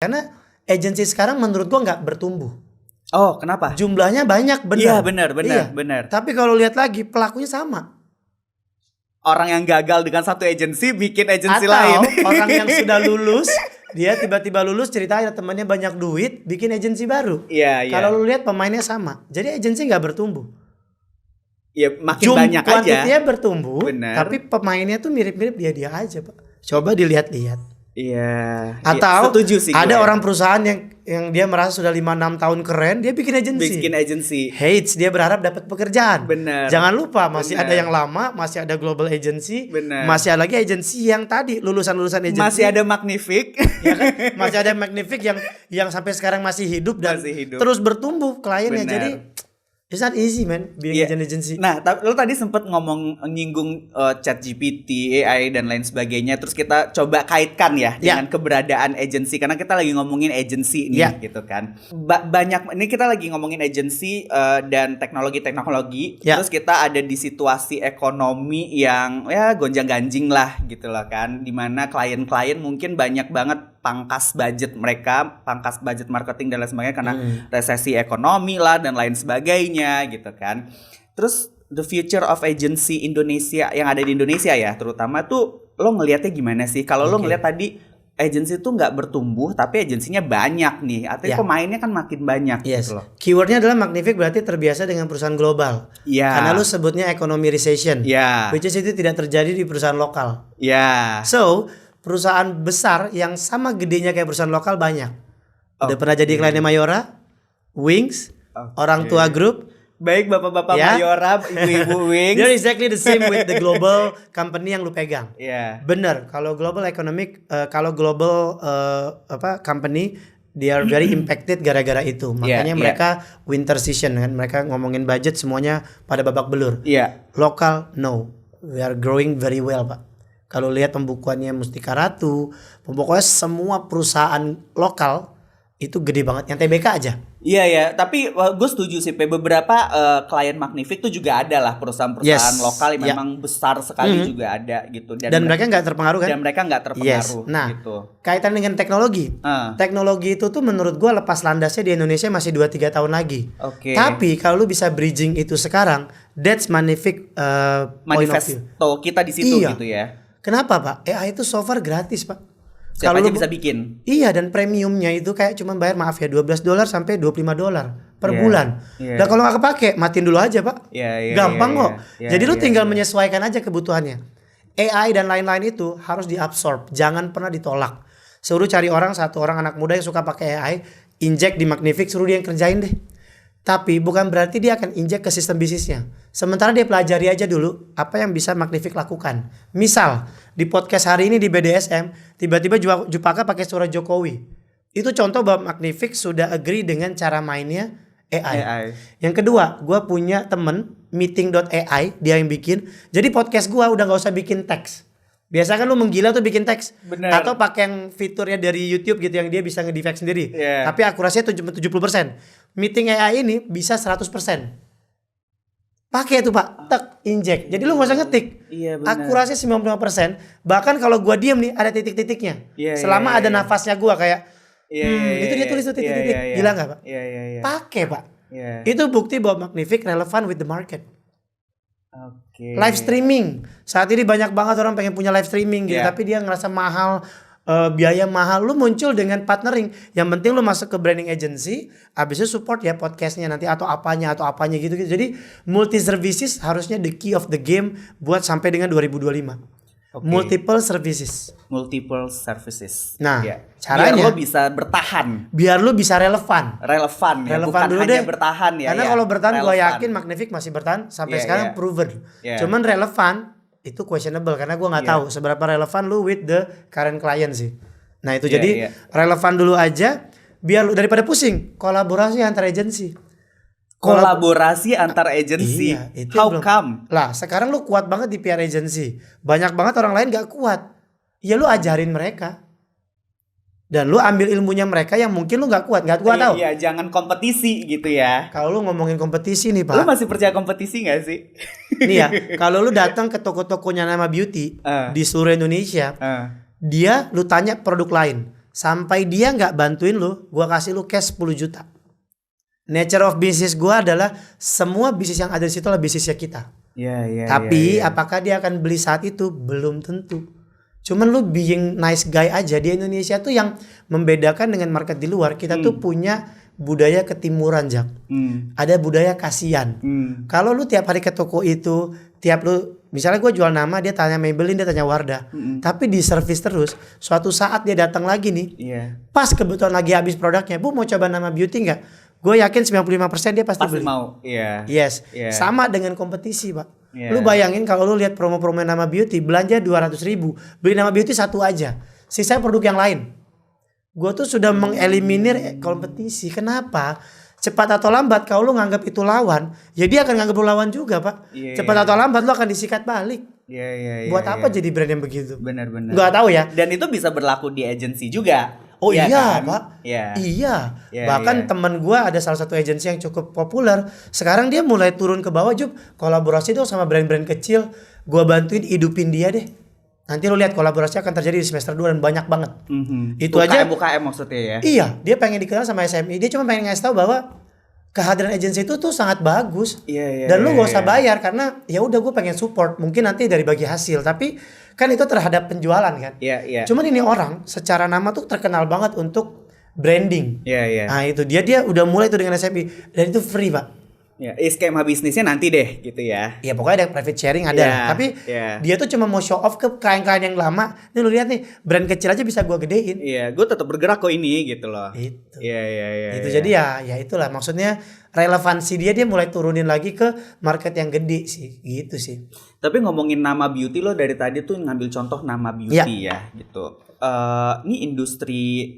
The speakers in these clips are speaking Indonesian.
Karena agensi sekarang menurut gua nggak bertumbuh. Oh, kenapa? Jumlahnya banyak, benar. Iya, benar. Benar. Tapi kalau lihat lagi pelakunya sama. Orang yang gagal dengan satu agensi bikin agensi Atau lain. orang yang sudah lulus, dia tiba-tiba lulus cerita ada temannya banyak duit, bikin agensi baru. Iya. Kalau lu lihat pemainnya sama. Jadi agensi nggak bertumbuh. Ya makin banyak aja. Kuantitinya bertumbuh, Bener. tapi pemainnya tuh mirip-mirip dia aja, Pak. Coba dilihat-lihat. Iya. Atau setuju sih ada gue. orang perusahaan yang dia merasa sudah 5-6 tahun keren, dia bikin agensi. Hates, dia berharap dapat pekerjaan. Bener. Jangan lupa masih Bener. ada yang lama, masih ada global agency, Bener. masih ada lagi agensi yang tadi lulusan agensi. Masih ada Magnific. Ya kan? Masih ada Magnific yang sampai sekarang masih hidup dan terus bertumbuh kliennya. Bener. Jadi it's not easy man being agency. Nah, lo tadi sempat nyinggung ChatGPT, AI dan lain sebagainya. Terus kita coba kaitkan ya dengan keberadaan agensi karena kita lagi ngomongin agensi nih gitu kan. Banyak ini kita lagi ngomongin agensi dan teknologi. Terus kita ada di situasi ekonomi yang ya gonjang-ganjing lah gitu loh kan. Dimana klien-klien mungkin banyak banget pangkas budget marketing dan lain sebagainya karena resesi ekonomi lah dan lain sebagainya gitu kan. Terus the future of agency Indonesia yang ada di Indonesia ya terutama tuh lo ngelihatnya gimana sih? Kalau lo ngelihat tadi agensi tuh nggak bertumbuh tapi agensinya banyak nih, artinya pemainnya kan makin banyak gitu loh. Keywordnya adalah Magnific berarti terbiasa dengan perusahaan global. Karena lu sebutnya economy recession. Which is itu tidak terjadi di perusahaan lokal. So perusahaan besar yang sama gedenya kayak perusahaan lokal banyak. Udah pernah jadi kliennya Mayora, Wings, Orang Tua Group. Baik bapak-bapak Mayora, ibu-ibu Wings. They're exactly the same with the global company yang lu pegang. Bener. Kalau global economic, kalau global company, they are very impacted gara-gara itu. Makanya mereka winter season kan, mereka ngomongin budget semuanya pada babak belur. Lokal, no, we are growing very well Pak. Kalau lihat pembukuannya Mustika Ratu, pokoknya semua perusahaan lokal itu gede banget. Yang TBK aja. Iya, tapi gue setuju sih. Beberapa klien Magnific tuh juga ada lah perusahaan-perusahaan lokal yang memang besar sekali juga ada gitu. Dan mereka nggak terpengaruh kan? Dan mereka nggak terpengaruh. Nah, gitu. Kaitan dengan teknologi. Teknologi itu tuh menurut gue lepas landasnya di Indonesia masih 2-3 tahun lagi. Tapi kalau lu bisa bridging itu sekarang, that's Magnific manifesto kita di situ gitu ya. Kenapa Pak? AI itu so far gratis Pak. Siapa aja bisa bikin. Iya, dan premiumnya itu kayak cuma bayar maaf ya $12 sampai $25 per bulan. Nah kalau nggak kepake matiin dulu aja Pak. Gampang kok. Jadi lu tinggal menyesuaikan aja kebutuhannya. AI dan lain-lain itu harus diabsorb, jangan pernah ditolak. Suruh cari satu orang anak muda yang suka pakai AI, inject di Magnific, suruh dia yang kerjain deh. Tapi bukan berarti dia akan injek ke sistem bisnisnya. Sementara dia pelajari aja dulu apa yang bisa Magnific lakukan. Misal di podcast hari ini di BDSM tiba-tiba Jupaka pakai suara Jokowi. Itu contoh bahwa Magnific sudah agree dengan cara mainnya AI. Yang kedua, gue punya temen meeting.ai, dia yang bikin. Jadi podcast gue udah gak usah bikin teks. Biasa kan lu menggila tuh bikin teks. Atau pakai yang fiturnya dari YouTube gitu yang dia bisa nge-defect sendiri. Tapi akurasinya 70%. Meeting AI ini bisa 100%. Pakai itu Pak, tek, injek. Jadi lu gak usah ngetik. Akurasinya 95%. Bahkan kalau gua diem nih ada titik-titiknya. Selama ada nafasnya gua kayak itu dia tulis tuh titik-titik. Gila gak Pak? Pakai Pak. Itu bukti bahwa Magnific relevan with the market. Live streaming. Saat ini banyak banget orang pengen punya live streaming gitu, tapi dia ngerasa mahal. Biaya mahal, lu muncul dengan partnering. Yang penting lu masuk ke branding agency, habis itu support ya podcastnya nanti atau apanya gitu. Jadi multi services harusnya the key of the game buat sampai dengan 2025. Multiple services. Nah, caranya biar lo bisa bertahan. Biar lu bisa relevan ya, bukan dulu hanya deh. bertahan ya. Karena kalau bertahan gue yakin Magnific masih bertahan sampai sekarang proven. Cuman relevan itu questionable karena gue nggak tahu seberapa relevan lu with the current client sih. Nah itu jadi relevan dulu aja biar lu daripada pusing kolaborasi antar agensi. How come? Lah sekarang lu kuat banget di PR agency, banyak banget orang lain nggak kuat. Ya lu ajarin mereka. Dan lu ambil ilmunya mereka yang mungkin lu gak kuat tahu. Iya, jangan kompetisi gitu ya. Kalau lu ngomongin kompetisi nih Pak. Lu masih percaya kompetisi gak sih? Nih ya, kalau lu datang ke toko-tokonya nama beauty di seluruh Indonesia, dia lu tanya produk lain. Sampai dia nggak bantuin lu, gue kasih lu cash 10 juta. Nature of business gue adalah semua bisnis yang ada di situ adalah bisnisnya kita. Tapi apakah dia akan beli saat itu? Belum tentu. Cuman lu being nice guy aja. Di Indonesia tuh yang membedakan dengan market di luar, kita tuh punya budaya ketimuran, Jak. Ada budaya kasihan. Kalau lu tiap hari ke toko itu, tiap lu misalnya gue jual nama, dia tanya Maybelline, dia tanya Wardah. Tapi di service terus. Suatu saat dia datang lagi nih. Pas kebetulan lagi habis produknya, Bu mau coba nama beauty nggak? Gue yakin 95% dia pasti beli. Mau. Yes. Sama dengan kompetisi, Pak. Lu bayangin kalau lu lihat promo-promo nama beauty, belanja 200.000, beli nama beauty satu aja. Sisa produk yang lain. Gue tuh sudah mengeliminir kompetisi. Kenapa? Cepat atau lambat kalau lu nganggap itu lawan, ya dia akan nganggap lu lawan juga, Pak. Cepat atau lambat lu akan disikat balik. Buat apa jadi brand yang begitu? Benar-benar. Gak tahu ya. Dan itu bisa berlaku di agensi juga. Oh iya kan? Pak. Iya. Bahkan teman gue ada salah satu agensi yang cukup populer. Sekarang dia mulai turun ke bawah, Jup. Kolaborasi dong sama brand-brand kecil. Gue bantuin hidupin dia deh. Nanti lu lihat kolaborasi akan terjadi di semester 2 dan banyak banget. Itu aja. UKM maksudnya ya. Iya, dia pengen dikenal sama SMI. Dia cuma pengen ngasih tahu bahwa kehadiran agensi itu tuh sangat bagus. Dan lu gak usah bayar karena ya udah gue pengen support. Mungkin nanti dari bagi hasil, tapi kan itu terhadap penjualan kan. Cuman ini orang secara nama tuh terkenal banget untuk branding. Nah itu dia udah mulai tuh dengan SMI dan itu free, Pak. Skema bisnisnya nanti deh gitu ya. Ya pokoknya ada private sharing ada. Tapi dia tuh cuma mau show off ke klien-klien yang lama. Nih lu lihat nih, brand kecil aja bisa gua gedein. Gue tetap bergerak kok ini gitu loh. Itu. Jadi ya itulah maksudnya relevansi dia mulai turunin lagi ke market yang gede sih, gitu sih. Tapi ngomongin nama beauty, lo dari tadi tuh ngambil contoh nama beauty ya gitu. Ini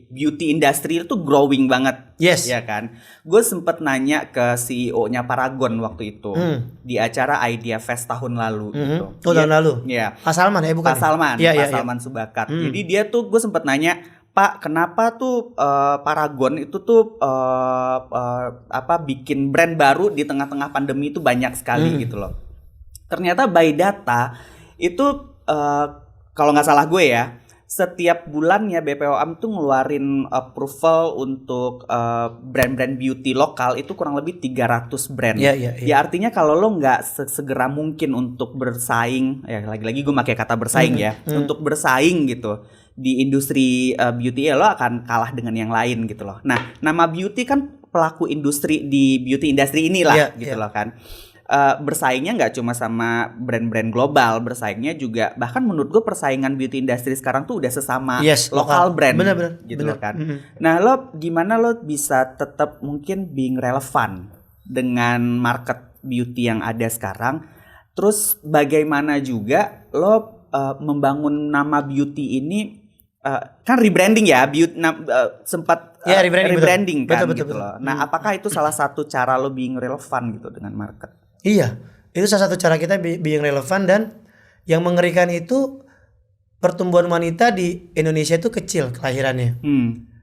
beauty industry itu growing banget, ya kan? Gue sempet nanya ke CEO-nya Paragon waktu itu di acara Idea Fest tahun lalu gitu. Tahun lalu? Iya. Pak Salman ya bukan? Pak Salman Subakat. Jadi dia tuh gue sempet nanya, Pak, kenapa tuh Paragon itu tuh bikin brand baru di tengah-tengah pandemi itu banyak sekali gitu loh. Ternyata by data itu kalau nggak salah gue ya, setiap bulannya BPOM tuh ngeluarin approval untuk brand-brand beauty lokal itu kurang lebih 300 brand. Ya artinya kalau lo nggak segera mungkin untuk bersaing, ya lagi-lagi gue pakai kata bersaing untuk bersaing gitu di industri beauty, ya lo akan kalah dengan yang lain gitu loh. Nah, nama beauty kan pelaku industri di beauty industry inilah gitu loh kan. Bersaingnya nggak cuma sama brand-brand global, bersaingnya juga bahkan menurut gue persaingan beauty industry sekarang tuh udah sesama lokal brand, gitu loh kan. Nah lo gimana lo bisa tetap mungkin being relevan dengan market beauty yang ada sekarang, terus bagaimana juga lo membangun nama beauty ini, kan rebranding ya, sempat rebranding kan betul, gitu loh. Nah apakah itu salah satu cara lo being relevan gitu dengan market? Iya, itu salah satu cara kita being relevan, dan yang mengerikan itu pertumbuhan wanita di Indonesia itu kecil kelahirannya.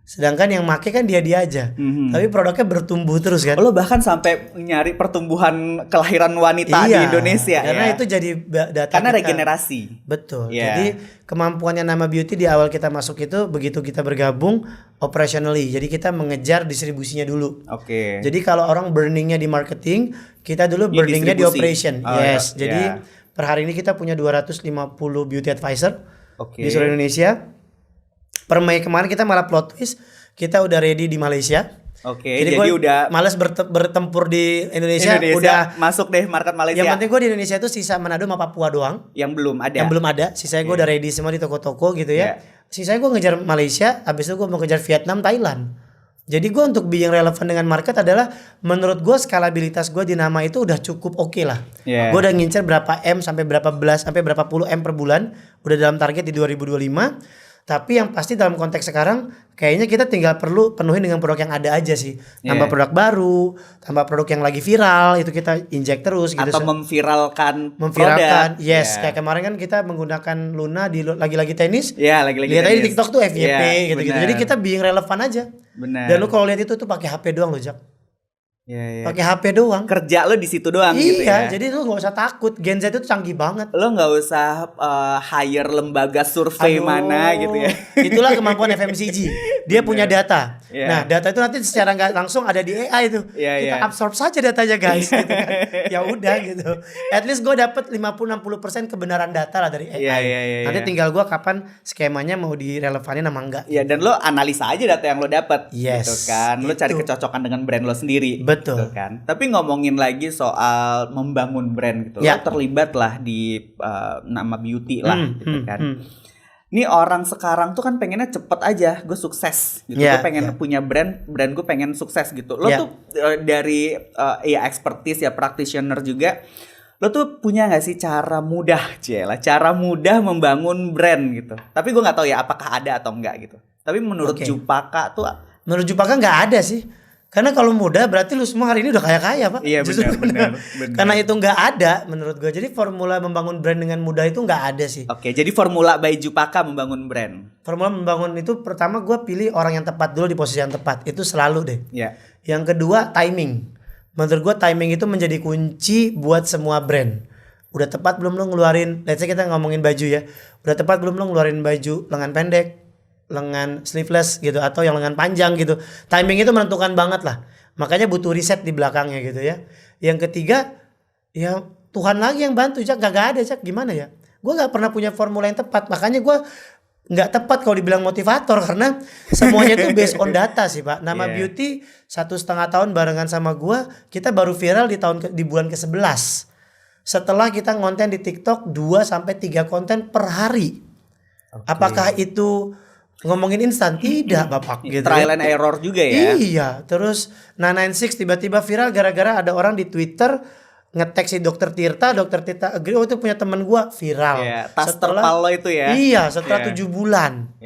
Sedangkan yang make kan dia aja. Tapi produknya bertumbuh terus kan. Lo bahkan sampai nyari pertumbuhan kelahiran wanita di Indonesia karena itu jadi data karena kita. Regenerasi. Betul. Jadi kemampuannya nama beauty di awal kita masuk itu begitu kita bergabung operationally. Jadi kita mengejar distribusinya dulu. Jadi kalau orang burningnya di marketing, kita dulu burningnya di operation. Jadi per hari ini kita punya 250 beauty advisor di seluruh Indonesia. Per Mei kemarin kita malah plot twist, kita udah ready di Malaysia. Jadi udah males bertempur di Indonesia, udah masuk deh market Malaysia. Yang penting gue di Indonesia itu sisa Manado sama Papua doang. Yang belum ada. Sisanya gue udah ready semua di toko-toko gitu ya. Sisanya gue ngejar Malaysia, habis itu gue mau ngejar Vietnam, Thailand. Jadi gue untuk being relevan dengan market adalah menurut gue skalabilitas gue di nama itu udah cukup oke lah. Gue udah ngincer berapa M sampai berapa belas sampai berapa puluh M per bulan, udah dalam target di 2025. Tapi yang pasti dalam konteks sekarang kayaknya kita tinggal perlu penuhin dengan produk yang ada aja sih. Tambah produk baru, tambah produk yang lagi viral, itu kita injek terus gitu. Atau memviralkan produk. Kayak kemarin kan kita menggunakan Luna di lagi-lagi tenis. Lagi-lagi tenis. Di TikTok tuh FYP gitu-gitu. Jadi kita being relevan aja. Dan lu kalau lihat itu tuh pakai HP doang loh, Jak. Pakai HP doang. Kerja lo di situ doang gitu ya. Iya, jadi lu nggak usah takut. Gen Z itu canggih banget. Lo nggak usah hire lembaga survei mana gitu ya. Itulah kemampuan FMCG. Dia punya data. Nah, data itu nanti secara nggak langsung ada di AI itu. Kita absorb saja datanya guys. Gitu kan. Ya udah gitu. At least gue dapet 50-60% kebenaran data lah dari AI. Nanti tinggal gue kapan skemanya mau direlevanin sama enggak. Iya, dan lo analisa aja data yang lo dapet. Yes. Gitu kan. Lo cari kecocokan dengan brand lo sendiri. Betul. Gitu kan. Tapi ngomongin lagi soal membangun brand gitu. Lo terlibat lah di nama beauty lah gitu kan. Ini orang sekarang tuh kan pengennya cepet aja gue sukses gitu. Gue pengen punya brand gue pengen sukses gitu. Lo tuh dari expertise ya practitioner juga. Lo tuh punya gak sih cara mudah membangun brand gitu. Tapi gue gak tahu ya apakah ada atau enggak gitu. Tapi menurut Jupaka tuh. Menurut Jupaka gak ada sih. Karena kalau mudah berarti lu semua hari ini udah kaya-kaya Pak. Iya benar. Karena itu nggak ada menurut gue. Jadi formula membangun brand dengan mudah itu nggak ada sih. Oke, jadi formula by Jupaka membangun brand. Formula membangun itu pertama gue pilih orang yang tepat dulu di posisi yang tepat. Itu selalu deh. Yang kedua timing. Menurut gue timing itu menjadi kunci buat semua brand. Udah tepat belum lu ngeluarin, let's say kita ngomongin baju ya. Udah tepat belum lu ngeluarin baju lengan pendek, lengan sleeveless gitu atau yang lengan panjang gitu. Timing itu menentukan banget lah. Makanya butuh riset di belakangnya gitu ya. Yang ketiga ya Tuhan lagi yang bantu. Cak gak ada Cak, gimana ya. Gue gak pernah punya formula yang tepat. Makanya gue gak tepat kalau dibilang motivator. Karena semuanya itu based on data sih Pak. Nama Beauty 1,5 tahun barengan sama gue. Kita baru viral di bulan ke-11. Setelah kita ngonten di TikTok 2-3 konten per hari. Apakah itu ngomongin instan? Tidak Bapak gitu. Trial and error juga ya. Iya. Terus 996 tiba-tiba viral gara-gara ada orang di Twitter nge-tag si Dokter Tirta agree, oh itu punya temen gua, viral. Tas terpal lo itu ya. Iya, setelah 7 bulan.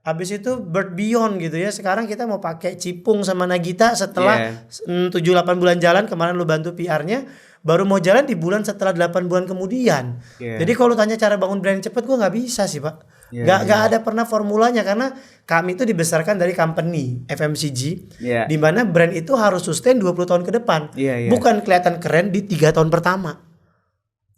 Habis itu Bird Beyond gitu ya. Sekarang kita mau pakai Cipung sama Nagita setelah 7-8 bulan jalan. Kemarin lu bantu PR-nya. Baru mau jalan di bulan setelah 8 bulan kemudian. Jadi kalau tanya cara bangun brand cepet, gue nggak bisa sih Pak. Gak ada pernah formulanya karena kami itu dibesarkan dari company FMCG, di mana brand itu harus sustain 20 tahun ke depan. Bukan kelihatan keren di 3 tahun pertama.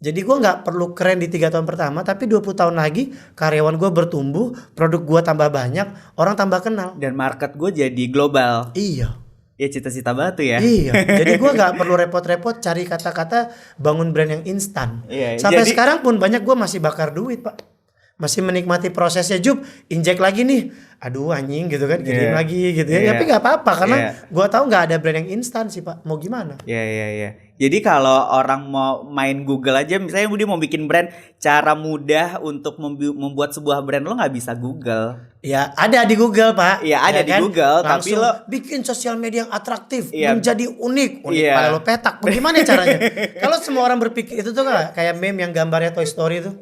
Jadi gue nggak perlu keren di 3 tahun pertama, tapi 20 tahun lagi karyawan gue bertumbuh, produk gue tambah banyak, orang tambah kenal. Dan market gue jadi global. Iya. Ya cita-cita banget tuh ya. Iya. Jadi gue gak perlu repot-repot cari kata-kata bangun brand yang instan. Sampai sekarang pun banyak gue masih bakar duit Pak. Masih menikmati prosesnya. Jup, injek lagi nih. Aduh anjing gitu kan. Kirim lagi gitu ya. Tapi gak apa-apa karena gue tahu gak ada brand yang instan sih Pak. Mau gimana? Iya. Jadi kalau orang mau main Google aja, misalnya dia mau bikin brand, cara mudah untuk membuat sebuah brand lo nggak bisa Google. Ya ada di Google Pak. Iya ada di Google. Langsung tapi lo bikin sosial media yang atraktif, menjadi unik pada lo petak. Bagaimana caranya? Kalau semua orang berpikir itu tuh kayak meme yang gambarnya Toy Story itu.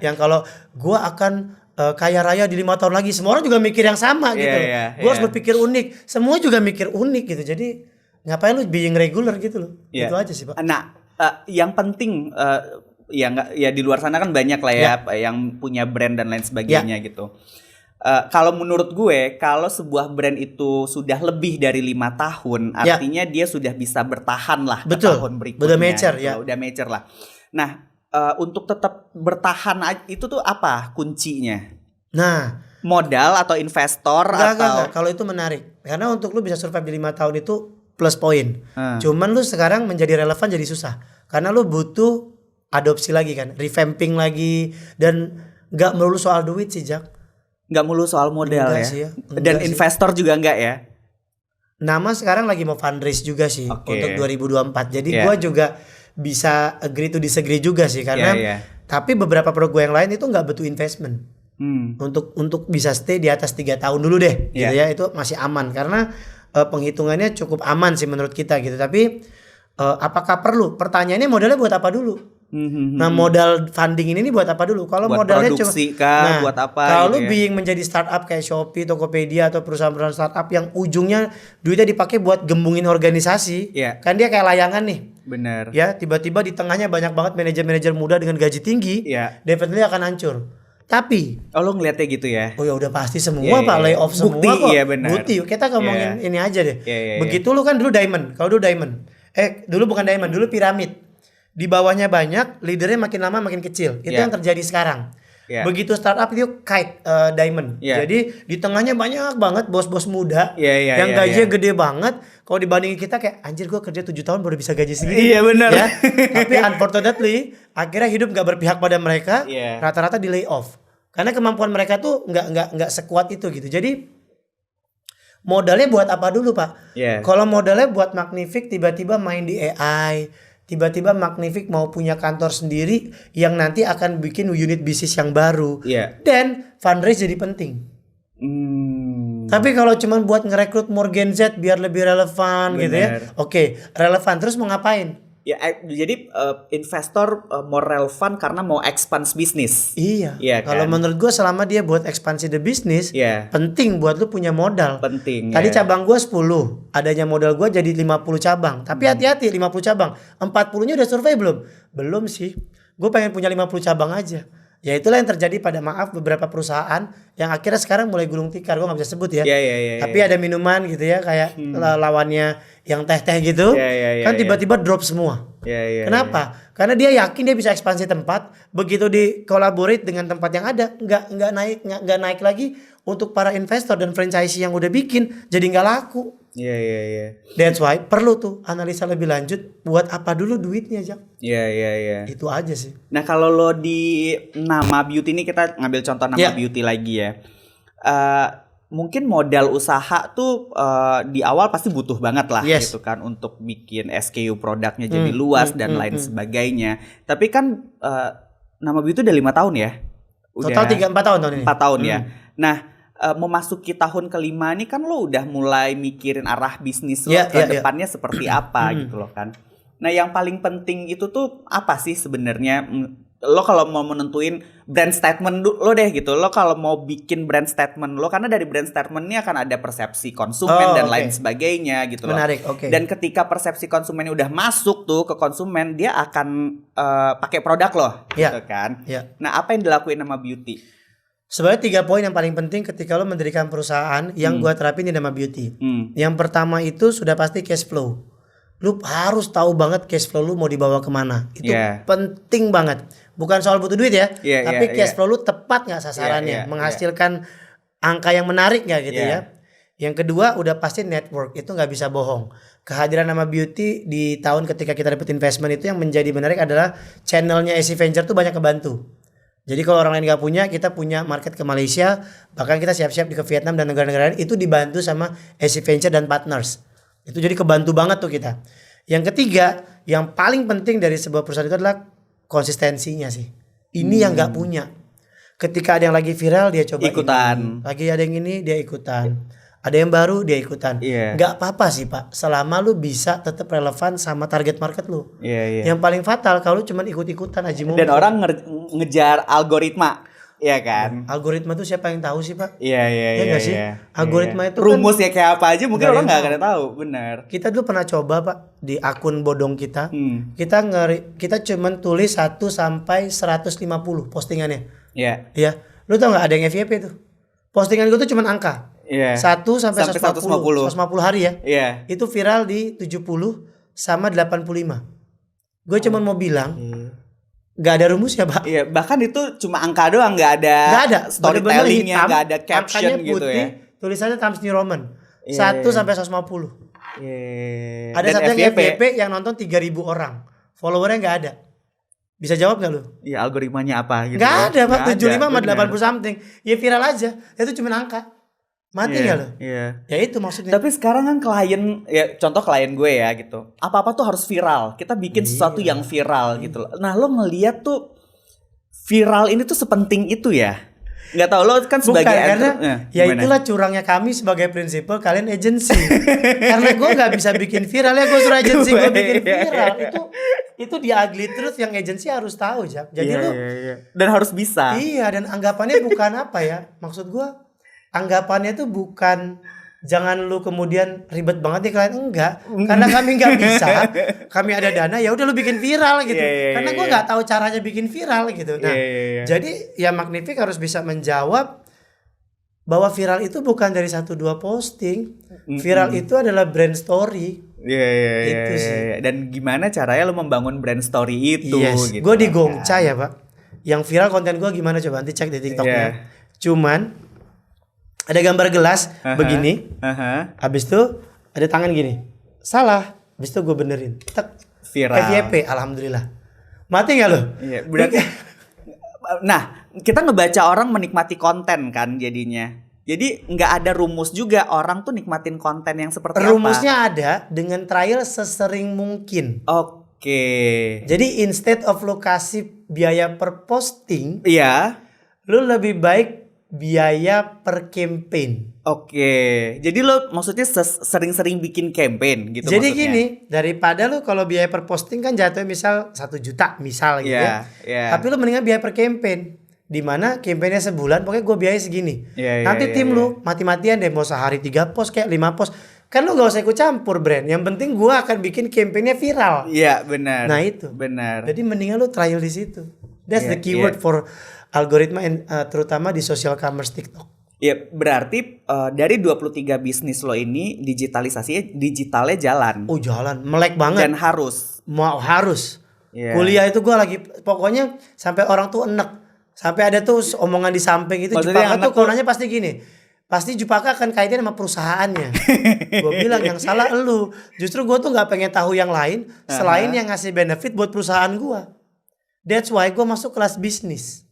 Yang kalau gua akan kaya raya di 5 tahun lagi, semua orang juga mikir yang sama gitu. Gua harus berpikir unik. Semua juga mikir unik gitu. Jadi ngapain lu being regular gitu loh. Itu aja sih Pak. Nah, yang penting ya di luar sana kan banyak lah ya yang punya brand dan lain sebagainya gitu. Kalau menurut gue, kalau sebuah brand itu sudah lebih dari 5 tahun, artinya dia sudah bisa bertahan lah ke tahun berikutnya. Udah mature ya. Udah mature lah. Nah, untuk tetap bertahan itu tuh apa kuncinya? Nah, modal atau investor enggak. Kalau itu menarik. Karena untuk lu bisa survive di 5 tahun itu plus poin. Cuman lu sekarang menjadi relevan jadi susah. Karena lu butuh adopsi lagi kan, revamping lagi, dan gak melulu soal duit sih Jack. Gak melulu soal modal ya. Dan investor juga enggak ya. Nama sekarang lagi mau fundraise juga sih untuk 2024. Jadi gua juga bisa agree to disagree juga sih karena tapi beberapa produk gue yang lain itu nggak butuh investment. Untuk bisa stay di atas 3 tahun dulu deh gitu ya, itu masih aman karena penghitungannya cukup aman sih menurut kita gitu. Tapi apakah perlu? Pertanyaannya modalnya buat apa dulu? Nah modal funding ini buat apa dulu? Kalau modalnya cuma buat apa? Kalau gitu being menjadi startup kayak Shopee, Tokopedia atau perusahaan-perusahaan startup yang ujungnya duitnya dipakai buat gembungin organisasi, kan dia kayak layangan nih. Bener. Ya tiba-tiba di tengahnya banyak banget manajer-manajer muda dengan gaji tinggi, definitely akan hancur. Tapi lo ngeliatnya gitu ya? Oh ya udah pasti semua Pak, layoff semua kok. Iya benar. Bukti. Kita ngomongin ini aja deh. Begitu lu kan dulu diamond. Kalau dulu diamond. Dulu bukan diamond, dulu piramid. Di bawahnya banyak, leadernya makin lama makin kecil. Itu yang terjadi sekarang. Begitu startup itu kite diamond. Jadi di tengahnya banyak banget bos-bos muda yang gajinya gede banget. Kalau dibandingin kita kayak anjir gue kerja 7 tahun baru bisa gaji segini. Iya benar. Ya. Tapi unfortunately akhirnya hidup gak berpihak pada mereka. Rata-rata di layoff. Karena kemampuan mereka tuh nggak sekuat itu gitu. Jadi modalnya buat apa dulu Pak? Kalau modalnya buat Magnific tiba-tiba main di AI, tiba-tiba Magnific mau punya kantor sendiri yang nanti akan bikin unit bisnis yang baru. Dan fundraise jadi penting. Tapi kalau cuma buat ngerekrut more Gen Z biar lebih relevan gitu ya. Oke, relevan terus mau ngapain? Ya, jadi investor more relevan karena mau expand bisnis. Iya. Kalau menurut gue selama dia buat ekspansi the business, penting buat lu punya modal. Penting. Tadi cabang gue 10, adanya modal gue jadi 50 cabang. Tapi hati-hati 50 cabang, 40-nya udah survei belum? Belum sih. Gue pengen punya 50 cabang aja. Ya itulah yang terjadi pada beberapa perusahaan yang akhirnya sekarang mulai gulung tikar. Gue gak bisa sebut ya. Tapi ada minuman gitu ya kayak lawannya yang teh-teh gitu. Kan tiba-tiba drop semua. Kenapa? Karena dia yakin dia bisa ekspansi tempat. Begitu di collaborate dengan tempat yang ada, nggak naik lagi untuk para investor dan franchisee yang udah bikin, jadi nggak laku. That's why perlu tuh analisa lebih lanjut. Buat apa dulu duitnya Jack? Itu aja sih. Nah kalau lo di Nama Beauty ini, kita ngambil contoh Nama Beauty lagi ya. Mungkin modal usaha tuh di awal pasti butuh banget lah gitu kan untuk bikin SKU produknya jadi luas dan lain sebagainya. Tapi kan Nama Beauty udah 5 tahun ya. Total 4 tahun ini. 4 tahun ya. Nah, memasuki tahun kelima ini kan lo udah mulai mikirin arah bisnis lo ke depannya seperti apa gitu loh kan. Nah, yang paling penting itu tuh apa sih sebenarnya? Lo kalau mau menentuin brand statement lo deh gitu. Lo kalau mau bikin brand statement lo, karena dari brand statement ini akan ada persepsi konsumen dan lain sebagainya gitu loh. Menarik, Dan ketika persepsi konsumen udah masuk tuh ke konsumen, dia akan pakai produk lo gitu kan. Nah, apa yang dilakuin Nama Beauty? Sebenarnya 3 poin yang paling penting ketika lo mendirikan perusahaan yang gua terapin di Nama Beauty. Yang pertama itu sudah pasti cash flow. Lu harus tahu banget cash flow lu mau dibawa kemana. Itu penting banget. Bukan soal butuh duit ya, tapi cash flow lu tepat nggak sasarannya, menghasilkan angka yang menarik nggak gitu ya. Yang kedua udah pasti network, itu nggak bisa bohong. Kehadiran Nama Beauty di tahun ketika kita dapat investment itu yang menjadi menarik adalah channelnya AC Venture tuh banyak kebantu. Jadi kalau orang lain nggak punya, kita punya market ke Malaysia, bahkan kita siap-siap ke Vietnam dan negara-negara lain, itu dibantu sama AC Venture dan partners. Itu jadi kebantu banget tuh kita. Yang ketiga, yang paling penting dari sebuah perusahaan itu adalah konsistensinya sih. Ini yang nggak punya. Ketika ada yang lagi viral dia coba ikutan. Lagi ada yang ini dia ikutan. Ada yang baru dia ikutan. Nggak apa-apa sih Pak, selama lu bisa tetap relevan sama target market lu. Yang paling fatal kalau lu cuma ikut-ikutan aja. Dan orang ngejar algoritma. Iya kan. Algoritma itu siapa yang tahu sih Pak? Iya. Nggak sih? Algoritma itu rumusnya kayak apa aja mungkin orang nggak akan tahu. Benar. Kita dulu pernah coba Pak di akun bodong kita. Kita cuman tulis 1 sampai 150 postingannya. Iya. Lu tau nggak ada yang FYP tuh? Postingan gue tuh cuman angka. 1 sampai 150 hari ya. Itu viral di 70 sama 85. Gue cuman mau bilang gak ada rumusnya Pak. Bahkan itu cuma angka doang, gak ada storytellingnya, gak ada caption gitu putih, ya. Tulisannya Times New Roman 1 sampai 150. Ada satu yang FYP yang nonton 3.000 orang, followernya gak ada. Bisa jawab gak lu? Iya, algoritmanya apa gitu. Gak ada Pak, 75 sama 80 something. Ya viral aja, itu cuma angka. Mati gak lo? Ya itu maksudnya. Tapi sekarang kan klien, ya contoh klien gue ya gitu, apa-apa tuh harus viral. Kita bikin sesuatu yang viral gitu loh. Nah lo ngeliat tuh viral ini tuh sepenting itu ya? Nggak tahu, lo kan sebagai karena itulah curangnya kami sebagai prinsipal, kalian agency. Karena gue nggak bisa bikin viral ya, gue suruh agency gue bikin viral. Itu the ugly truth yang agency harus tahu Jack. Jadi lo dan harus bisa. Iya, dan anggapannya bukan apa ya, maksud gue anggapannya tuh bukan jangan lu kemudian ribet banget nih kalian, enggak, karena kami nggak bisa, kami ada dana, ya udah lu bikin viral gitu, karena gue nggak tahu caranya bikin viral gitu. Nah, jadi ya Magnific harus bisa menjawab bahwa viral itu bukan dari 1-2 posting, viral itu adalah brand story. Itu sih. Dan gimana caranya lo membangun brand story itu? Gitu gue di Gongcha ya Pak. Yang viral konten gue gimana coba nanti cek di TikToknya. Cuman ada gambar gelas begini. Habis itu ada tangan gini. Salah. Habis itu gue benerin. Tek. Viral. FYP. Alhamdulillah. Mati gak lo? Iya. Berarti. Nah, kita ngebaca orang menikmati konten kan jadinya. Jadi nggak ada rumus juga orang tuh nikmatin konten yang seperti Rumusnya ada dengan trial sesering mungkin. Oke. Jadi instead of lo kasih biaya per posting, lo lebih baik biaya per campaign. Oke. Jadi lo maksudnya sering-sering bikin campaign gitu. Jadi maksudnya gini, daripada lo kalau biaya per posting kan jatuhnya misal 1 juta misal gitu ya. Tapi lo mendingan biaya per campaign. Di mana campaignnya sebulan pokoknya gue biaya segini. Nanti tim lu mati-matian deh mau sehari 3 post kayak 5 post. Kan lu gak usah ikut campur brand. Yang penting gue akan bikin campaignnya viral. Iya benar. Nah itu. Benar. Jadi mendingan lu trial di situ. That's the keyword for algoritma and, terutama di social commerce TikTok. Iya berarti dari 23 bisnis lo ini digitalnya jalan. Oh jalan, melek banget. Dan harus. Harus. Kuliah itu gue lagi pokoknya sampai orang tuh enek. Sampai ada tuh omongan di samping itu Jupaka tuh kalau nanya pasti gini. Pasti Jupaka akan kaitin sama perusahaannya. Gue bilang yang salah elu. Justru gue tuh gak pengen tahu yang lain selain yang ngasih benefit buat perusahaan gue. That's why gue masuk kelas bisnis.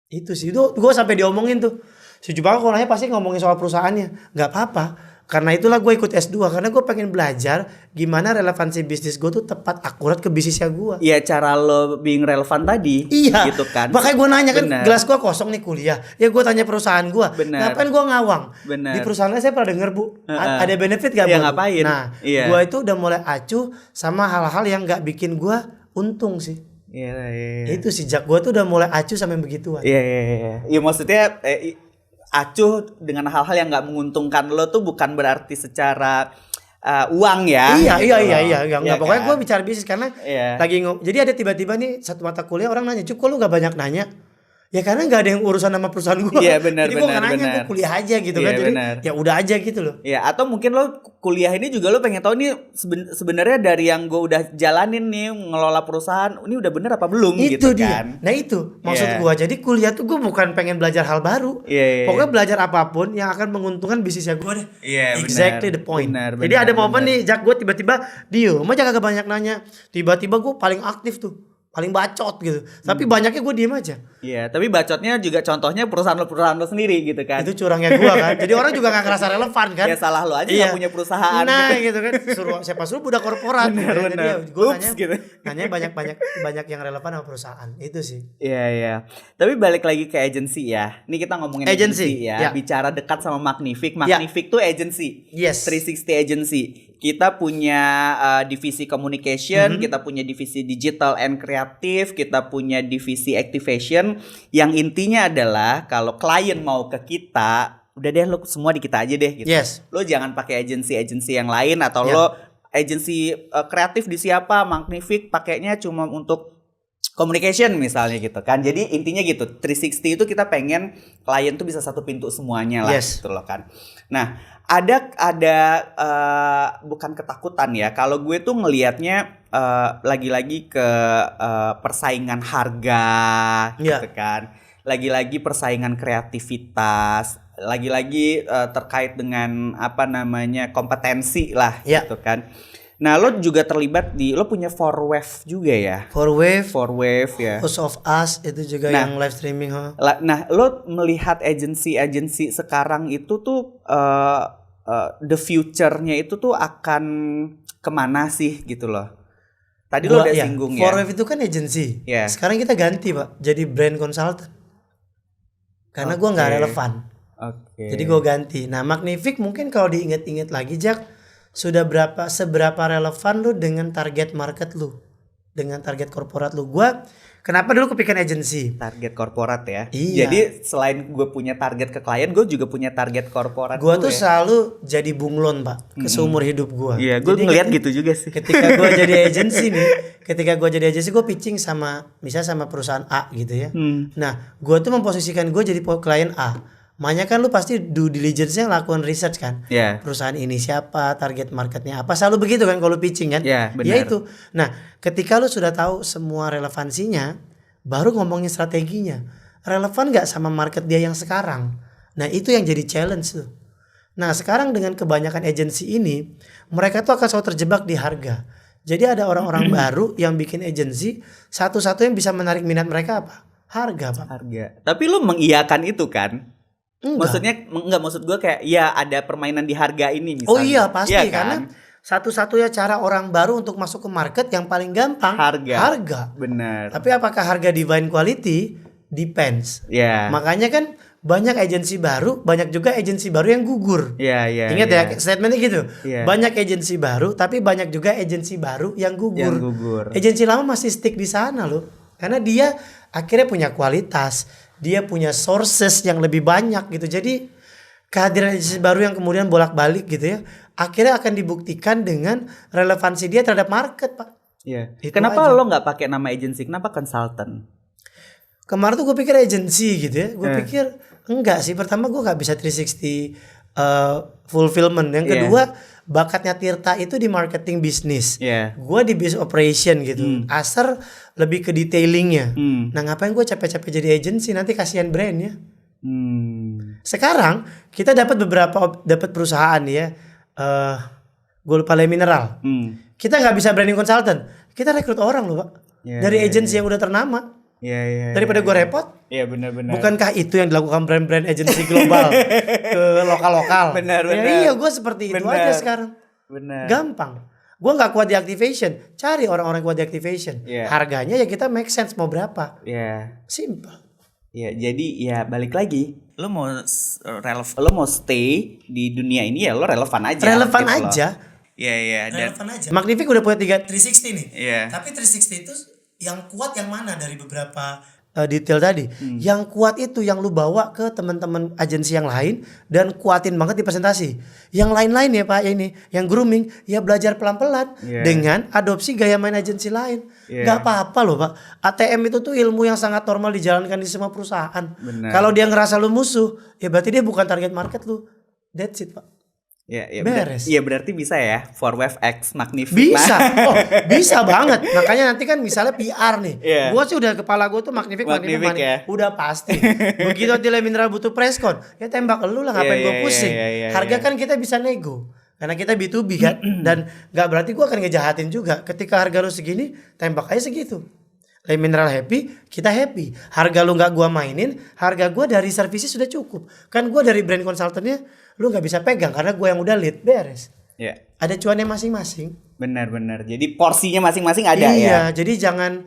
Itu sih. Itu gue sampai diomongin tuh. Si Jupaka kalau nanya pasti ngomongin soal perusahaannya. Gak apa-apa. Karena itulah gue ikut S2. Karena gue pengen belajar gimana relevansi bisnis gue tuh tepat akurat ke bisnisnya gue. Iya cara lo being relevan tadi. Iya gitu kan. Makanya gue nanya kan gelas gue kosong nih kuliah. Ya gue tanya perusahaan gue. Ngapain gue ngawang. Di perusahaan saya pernah denger bu. Ada benefit gak bu? Ngapain? Nah gue itu udah mulai acuh sama hal-hal yang gak bikin gue untung sih. Itu sih Jak. Gue tuh udah mulai acuh sama yang begituan. Iya maksudnya acuh dengan hal-hal yang nggak menguntungkan lo tuh bukan berarti secara uang ya. Iya. Pokoknya gue bicara bisnis karena lagi jadi ada tiba-tiba nih satu mata kuliah orang nanya, Cuk kok lu gak banyak nanya? Ya karena nggak ada yang urusan sama perusahaan gue. Iya benar. Jadi gue nggak nanya, gue kuliah aja gitu kan. Jadi ya udah aja gitu loh. Iya atau mungkin lo kuliah ini juga lo pengen tahu nih sebenarnya dari yang gue udah jalanin nih ngelola perusahaan ini udah bener apa belum itu gitu dia. kan. Nah itu maksud gue. Jadi kuliah tuh gue bukan pengen belajar hal baru. Pokoknya belajar apapun yang akan menguntungkan bisnisnya gue deh. Exactly the point. Jadi ada momen nih Jak gue tiba-tiba diem aja kagak banyak nanya. Tiba-tiba gue paling aktif tuh. Paling bacot gitu. Tapi banyaknya gue diem aja. Iya, tapi bacotnya juga contohnya perusahaan lo sendiri gitu kan. Itu curangnya gue kan. Jadi orang juga gak ngerasa relevan kan. Ya salah lo aja gak punya perusahaan. Nah gitu kan. Siapa suruh budak korporat. Bener. Gue nanya banyak yang relevan sama perusahaan. Itu sih. Iya. Tapi balik lagi ke agency ya. Ini kita ngomongin agency ya. Bicara dekat sama Magnific. Magnific tuh agency. Yes. 360 agency. Kita punya divisi communication, kita punya divisi digital and kreatif, kita punya divisi activation. Yang intinya adalah kalau klien mau ke kita, udah deh lo semua di kita aja deh gitu. Yes. Lo jangan pakai agensi yang lain atau lo agensi kreatif di siapa, Magnific pakainya cuma untuk communication misalnya gitu kan. Jadi intinya gitu, 360 itu kita pengen klien tuh bisa satu pintu semuanya lah gitu loh kan. Nah, ada bukan ketakutan ya. Kalau gue tuh ngelihatnya lagi-lagi ke persaingan harga gitu kan. Lagi-lagi persaingan kreativitas, lagi-lagi terkait dengan kompetensi lah gitu kan. Nah, lo juga terlibat lo punya 4Wave juga ya? 4Wave ya. House of Us itu juga yang live streaming. Nah, lo melihat agensi sekarang itu tuh the future-nya itu tuh akan kemana sih gitu loh? Tadi lo udah singgung ya. 4Wave itu kan agensi. Sekarang kita ganti Pak, jadi brand consultant. Karena gue nggak relevan. Jadi gue ganti. Nah, Magnific mungkin kalau diinget-inget lagi Jak, sudah seberapa relevan lu dengan target market lu, dengan target korporat lu. Gua Kenapa dulu kepikiran agency? Target korporat ya. Iya. Jadi selain gue punya target ke klien, gue juga punya target korporat. Gue tuh selalu jadi bunglon Pak, keseumur hidup gue. Iya, gue ngeliat gitu juga sih. Ketika gue jadi agency nih, gue pitching misalnya sama perusahaan A gitu ya. Nah, gue tuh memposisikan gue jadi klien A. Makanya kan lu pasti due diligence-nya lakukan research kan. Perusahaan ini siapa, target marketnya apa, selalu begitu kan kalau pitching kan. Benar. Ya itu. Nah, ketika lu sudah tahu semua relevansinya, baru ngomongin strateginya. Relevan gak sama market dia yang sekarang? Nah, itu yang jadi challenge tuh. Nah, sekarang dengan kebanyakan agensi ini, mereka tuh akan selalu terjebak di harga. Jadi ada orang-orang baru yang bikin agensi, satu-satu yang bisa menarik minat mereka apa? Harga, Pak. Harga. Tapi lu mengiyakan itu kan? Enggak. Maksud gue kayak ya ada permainan di harga ini misalnya. Oh iya pasti kan? Karena satu-satunya cara orang baru untuk masuk ke market yang paling gampang harga. Benar. Tapi apakah harga divine quality? Depends. Makanya kan banyak agensi baru, banyak juga agensi baru yang gugur. Ingat ya statementnya gitu. Banyak agensi baru, tapi banyak juga agensi baru yang gugur. Agensi lama masih stick di sana loh, karena dia akhirnya punya kualitas. Dia punya sources yang lebih banyak gitu. Jadi kehadiran agensi baru yang kemudian bolak-balik gitu ya, akhirnya akan dibuktikan dengan relevansi dia terhadap market, Pak. Kenapa lo nggak pakai nama agensi? Kenapa consultant? Kemarin tuh gue pikir agensi gitu ya. Gue pikir enggak sih. Pertama gue nggak bisa 360 fulfillment. Yang kedua bakatnya Tirta itu di marketing bisnis. Gue di business operation gitu. Aser lebih ke detailingnya. Nah ngapain gue capek-capek jadi agency, nanti kasihan brandnya. Sekarang kita dapat perusahaan ya. Gue lupa mineral. Kita nggak bisa branding consultant. Kita rekrut orang loh Pak. Dari agensi yang udah ternama. Daripada gue repot. Benar-benar. Bukankah itu yang dilakukan brand-brand agensi global ke lokal-lokal? Benar. Iya, gue seperti itu aja sekarang. Benar. Gampang. Gue nggak kuat di activation. Cari orang-orang kuat di activation. Harganya ya kita make sense mau berapa. Simple. Jadi ya balik lagi. Lo mau stay di dunia ini ya lo relevan aja. Relevan gitu aja. Relevan aja. Magnific udah punya 360 nih. Tapi 360 itu yang kuat yang mana dari beberapa detail tadi? Yang kuat itu yang lu bawa ke teman-teman agensi yang lain dan kuatin banget di presentasi. Yang lain-lain ya Pak, ini yang grooming ya belajar pelan-pelan dengan adopsi gaya main agensi lain. Gak apa-apa loh Pak. ATM itu tuh ilmu yang sangat normal dijalankan di semua perusahaan. Kalau dia ngerasa lu musuh, ya berarti dia bukan target market lu. That's it Pak. Beres. Iya berarti bisa ya for Wave X Magnific. Bisa. Bisa banget. Makanya nanti kan misalnya PR nih. Gua sih udah kepala gua tuh Magnific ya. Udah pasti. Begitu Tile Mineral butuh preskon, ya tembak lu lah, ngapain gua pusing. Harga kan kita bisa nego. Karena kita B2B kan. Dan gak berarti gua akan ngejahatin juga. Ketika harga lu segini, tembak aja segitu. Le Mineral happy, kita happy. Harga lu gak gua mainin, harga gua dari servisi sudah cukup. Kan gua dari brand consultantnya lu gak bisa pegang karena gue yang udah lead, beres. Ada cuannya masing-masing. Benar. Jadi porsinya masing-masing ada ya. Iya, jadi jangan,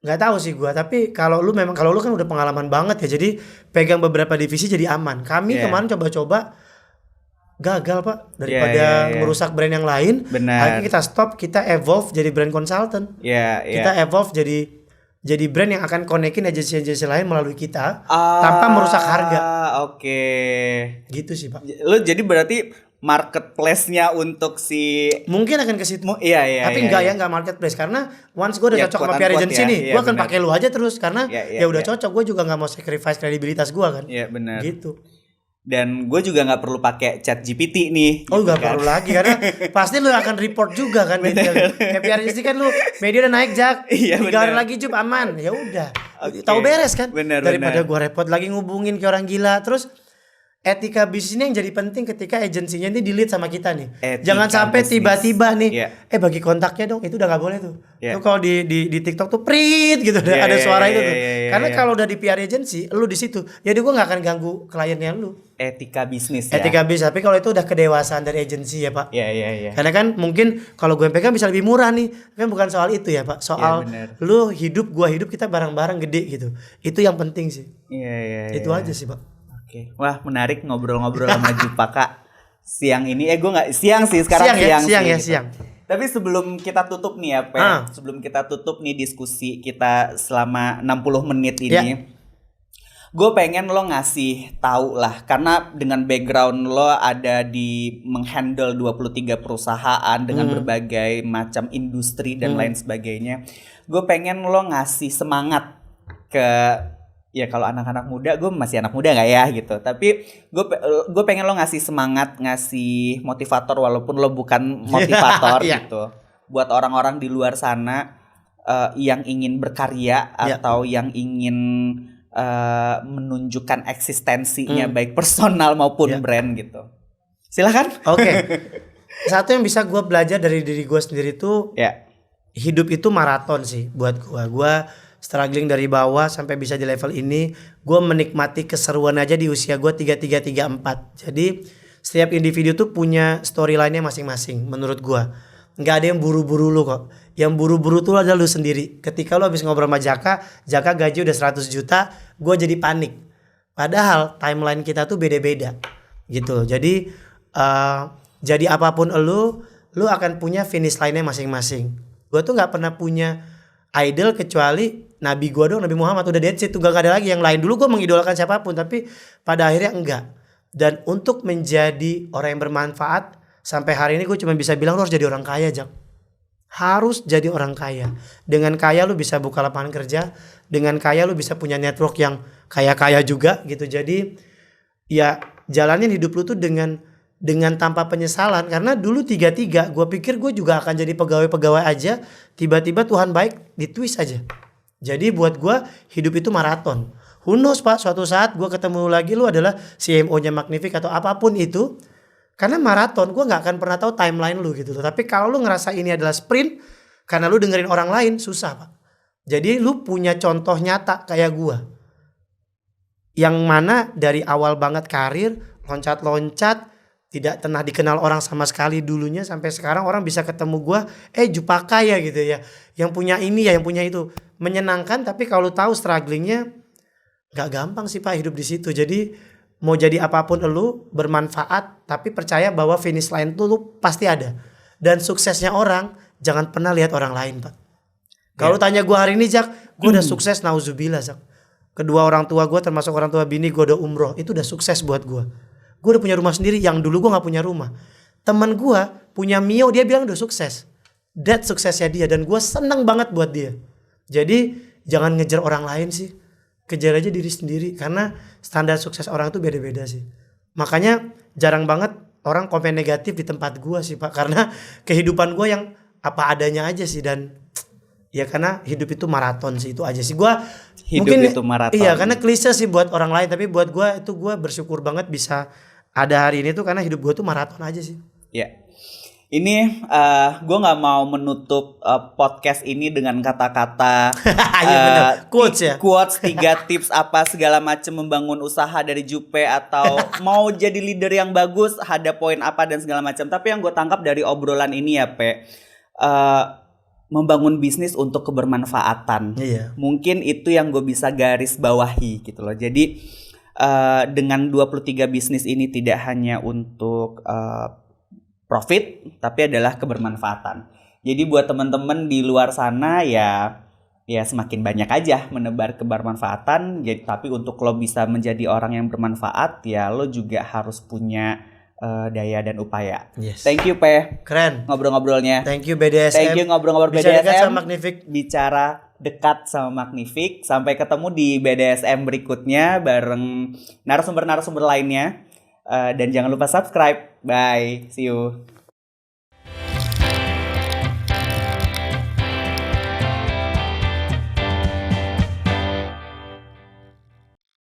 nggak tahu sih gue, tapi kalau lu kan udah pengalaman banget ya, jadi pegang beberapa divisi jadi aman. Kami kemarin coba-coba gagal Pak, daripada merusak brand yang lain. Akhirnya kita stop, kita evolve jadi brand consultant. Kita evolve jadi brand yang akan konekin agensi-agensi lain melalui kita tanpa merusak harga. Gitu sih Pak. Lo jadi berarti marketplace-nya untuk si mungkin akan ke situ. Tapi enggak marketplace, karena once gue udah cocok sama PR agency nih, gue akan pakai lu aja terus karena ya udah cocok. Gue juga nggak mau sacrifice kredibilitas gue kan. Benar. Gitu. Dan gue juga nggak perlu pakai ChatGPT nih. Oh nggak perlu lagi karena pasti lu akan report juga kan. PR agency kan lu media udah naik Jak. 3 hari lagi Jup aman. Ya udah. Tahu beres kan. Daripada gue repot lagi ngubungin ke orang gila. Terus etika bisnisnya yang jadi penting ketika agensinya ini di-lead sama kita nih. Jangan sampai tiba-tiba nih bagi kontaknya dong, itu udah nggak boleh tuh. Tuh kalau di TikTok tuh prit gitu ada suara itu tuh. Karena kalau udah di PR agency, lu di situ, jadi gua nggak akan ganggu kliennya lu. Etika bisnis Etika bisnis, tapi kalau itu udah kedewasaan dari agensi ya Pak. Karena kan mungkin kalau gue pegang bisa lebih murah nih, kan bukan soal itu ya Pak. Soal lu hidup, gua hidup, kita bareng-bareng gede gitu. Itu yang penting sih. Itu aja sih Pak. Wah menarik ngobrol-ngobrol sama Jupaka siang ini. Gue nggak siang sih sekarang siang. Siang. Tapi sebelum kita tutup nih ya, Pe. Sebelum kita tutup nih diskusi kita selama 60 menit ini. Gue pengen lo ngasih tahu lah, karena dengan background lo ada di menghandle 23 perusahaan dengan berbagai macam industri dan lain sebagainya. Gue pengen lo ngasih semangat ke, ya kalau anak-anak muda, gue masih anak muda gak ya gitu. Tapi gue pengen lo ngasih semangat, ngasih motivator walaupun lo bukan motivator gitu. Buat orang-orang di luar sana yang ingin berkarya atau yang ingin menunjukkan eksistensinya baik personal maupun brand gitu. Silakan. Oke. Satu yang bisa gue belajar dari diri gue sendiri tuh hidup itu maraton sih buat gue. Gue struggling dari bawah sampai bisa di level ini. Gue menikmati keseruan aja di usia gue 33-34. Jadi setiap individu tuh punya storyline-nya masing-masing menurut gue. Nggak ada yang buru-buru lu kok. Yang buru-buru tuh adalah lu sendiri. Ketika lu habis ngobrol sama Jaka gaji udah 100 juta, gue jadi panik. Padahal timeline kita tuh beda-beda gitu. Jadi jadi apapun lu akan punya finish line-nya masing-masing. Gue tuh nggak pernah punya idol kecuali Nabi gue dong, Nabi Muhammad. Udah that's it, tuh gak ada lagi yang lain. Dulu gue mengidolakan siapapun, tapi pada akhirnya enggak. Dan untuk menjadi orang yang bermanfaat, sampai hari ini gue cuma bisa bilang lu harus jadi orang kaya, Jak. Harus jadi orang kaya. Dengan kaya lu bisa buka lapangan kerja. Dengan kaya lu bisa punya network yang kaya-kaya juga gitu. Jadi ya jalanin hidup lu tuh dengan tanpa penyesalan. Karena dulu 33 gue pikir gue juga akan jadi pegawai-pegawai aja. Tiba-tiba Tuhan baik, ditwist aja. Jadi buat gue hidup itu maraton. Who knows Pak, suatu saat gue ketemu lagi lu adalah CMO-nya Magnific atau apapun itu. Karena maraton, gue gak akan pernah tahu timeline lu gitu. Tapi kalau lu ngerasa ini adalah sprint, karena lu dengerin orang lain, susah Pak. Jadi lu punya contoh nyata kayak gue. Yang mana dari awal banget karir, loncat-loncat, tidak pernah dikenal orang sama sekali dulunya. Sampai sekarang orang bisa ketemu gue, Jupaka ya gitu ya. Yang punya ini ya, yang punya itu. Menyenangkan, tapi kalau tahu strugglingnya, gak gampang sih Pak hidup di situ. Jadi mau jadi apapun lu bermanfaat, tapi percaya bahwa finish line tuh lu pasti ada. Dan suksesnya orang jangan pernah lihat orang lain Pak. Kalau tanya gue hari ini Jak, gue udah sukses nauzubillah Jak. Kedua orang tua gue termasuk orang tua bini gue udah umroh, itu udah sukses buat gue. Gue udah punya rumah sendiri yang dulu gue gak punya rumah. Temen gue punya Mio, dia bilang udah sukses. That suksesnya dia dan gue seneng banget buat dia. Jadi jangan ngejar orang lain sih. Kejar aja diri sendiri, karena standar sukses orang tuh beda-beda sih. Makanya jarang banget orang komen negatif di tempat gue sih Pak, karena kehidupan gue yang apa adanya aja sih. Dan ya karena hidup itu maraton sih, itu aja sih. Gue mungkin itu maraton. Iya, karena klise sih buat orang lain, tapi buat gue itu gue bersyukur banget bisa ada hari ini tuh karena hidup gue tuh maraton aja sih. Iya. Ini gue nggak mau menutup podcast ini dengan kata-kata quotes 3 tips apa segala macam membangun usaha dari Jupe atau mau jadi leader yang bagus ada poin apa dan segala macam. Tapi yang gue tangkap dari obrolan ini ya Pe, membangun bisnis untuk kebermanfaatan. Iya. Mungkin itu yang gue bisa garis bawahi gitu loh. Jadi dengan 23 bisnis ini tidak hanya untuk profit, tapi adalah kebermanfaatan. Jadi buat teman-teman di luar sana ya semakin banyak aja menebar kebermanfaatan. Jadi tapi untuk lo bisa menjadi orang yang bermanfaat ya lo juga harus punya daya dan upaya. Yes. Thank you Pe. Keren ngobrol-ngobrolnya. Thank you BDSM. Thank you ngobrol-ngobrol bisa BDSM. Dekat sama Magnific. Bicara dekat sama Magnific. Sampai ketemu di BDSM berikutnya bareng narasumber-narasumber lainnya. Dan jangan lupa subscribe. Bye. See you.